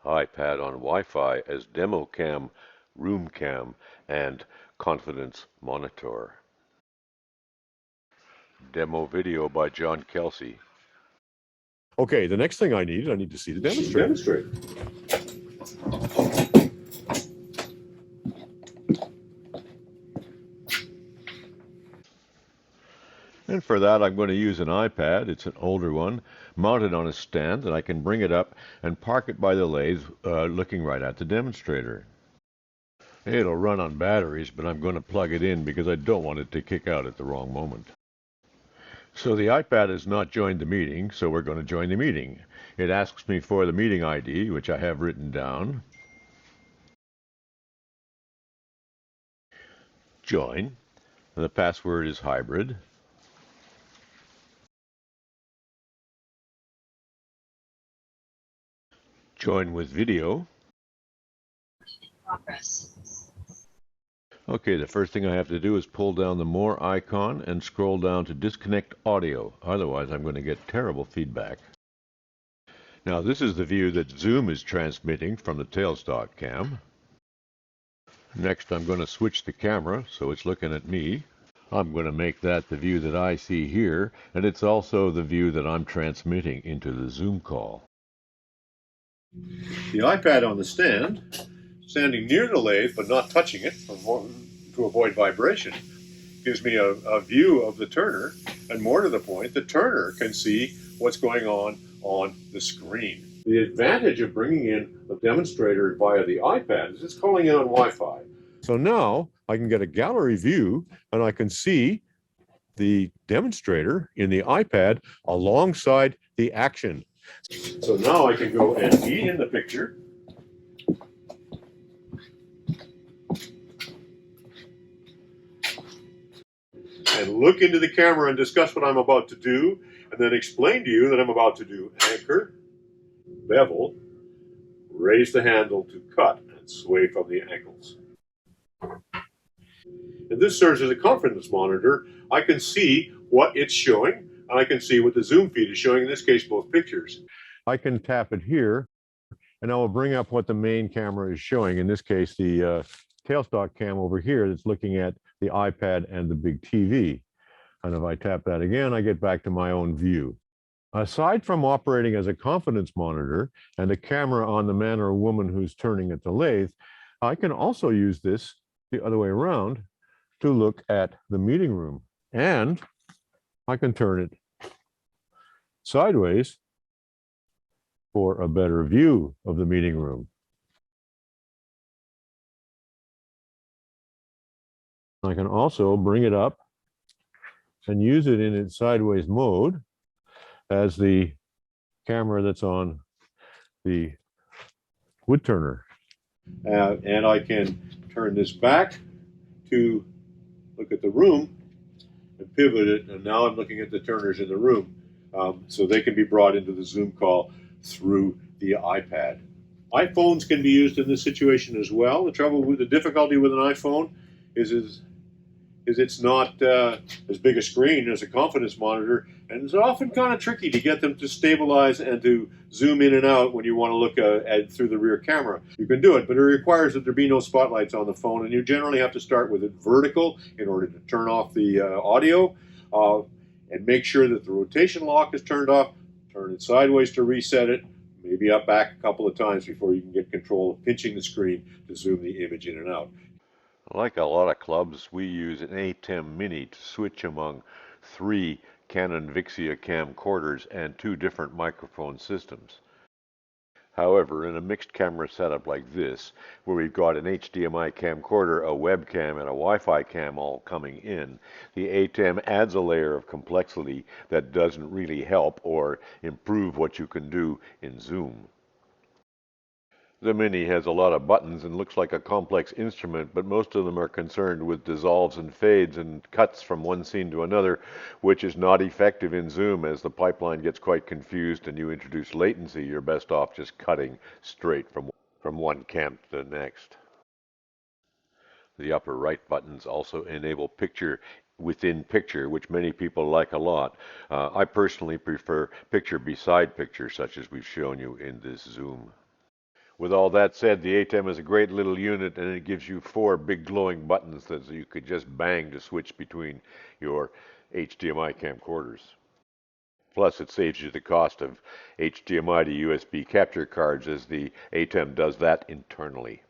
iPad on Wi-Fi as demo cam, room cam, and confidence monitor. Demo video by John Kelsey. Okay, the next thing I need to see the demonstrator. And for that, I'm going to use an iPad. It's an older one, mounted on a stand, and I can bring it up and park it by the lathe, looking right at the demonstrator. It'll run on batteries, but I'm going to plug it in because I don't want it to kick out at the wrong moment. So the iPad has not joined the meeting, so we're going to join the meeting. It asks me for the meeting ID, which I have written down. Join. The password is hybrid. Join with video. Okay, the first thing I have to do is pull down the More icon and scroll down to Disconnect Audio. Otherwise, I'm going to get terrible feedback. Now, this is the view that Zoom is transmitting from the tailstock cam. Next, I'm going to switch the camera so it's looking at me. I'm going to make that the view that I see here, and it's also the view that I'm transmitting into the Zoom call. The iPad on the stand, standing near the lathe but not touching it to avoid vibration, gives me a view of the turner, and more to the point, the turner can see what's going on the screen. The advantage of bringing in the demonstrator via the iPad is it's calling in on Wi-Fi. So now I can get a gallery view and I can see the demonstrator in the iPad alongside the action. So now I can go and be in the picture. And look into the camera and discuss what I'm about to do, and then explain to you that I'm about to do anchor, bevel, raise the handle to cut, and sway from the ankles. And this serves as a confidence monitor. I can see what it's showing, and I can see what the Zoom feed is showing, in this case, both pictures. I can tap it here, and I will bring up what the main camera is showing, in this case, the tailstock cam over here that's looking at the iPad and the big TV. And if I tap that again, I get back to my own view. Aside from operating as a confidence monitor and a camera on the man or woman who's turning at the lathe, I can also use this the other way around to look at the meeting room. And I can turn it sideways for a better view of the meeting room. I can also bring it up and use it in its sideways mode as the camera that's on the wood turner. And I can turn this back to look at the room and pivot it, and now I'm looking at the turners in the room. So they can be brought into the Zoom call through the iPad. iPhones can be used in this situation as well. The difficulty with an iPhone is it's not as big a screen as a confidence monitor, and it's often kind of tricky to get them to stabilize and to zoom in and out when you want to look through the rear camera. You can do it, but it requires that there be no spotlights on the phone, and you generally have to start with it vertical in order to turn off the audio, and make sure that the rotation lock is turned off, turn it sideways to reset it, maybe up back a couple of times before you can get control of pinching the screen to zoom the image in and out. Like a lot of clubs, we use an ATEM Mini to switch among 3 Canon Vixia camcorders and 2 different microphone systems. However, in a mixed camera setup like this, where we've got an HDMI camcorder, a webcam, and a Wi-Fi cam all coming in, the ATEM adds a layer of complexity that doesn't really help or improve what you can do in Zoom. The Mini has a lot of buttons and looks like a complex instrument, but most of them are concerned with dissolves and fades and cuts from one scene to another, which is not effective in Zoom as the pipeline gets quite confused and you introduce latency. You're best off just cutting straight from one cam to the next. The upper right buttons also enable picture within picture, which many people like a lot. I personally prefer picture beside picture, such as we've shown you in this Zoom. With all that said, the ATEM is a great little unit, and it gives you four big glowing buttons that you could just bang to switch between your HDMI camcorders. Plus, it saves you the cost of HDMI to USB capture cards, as the ATEM does that internally.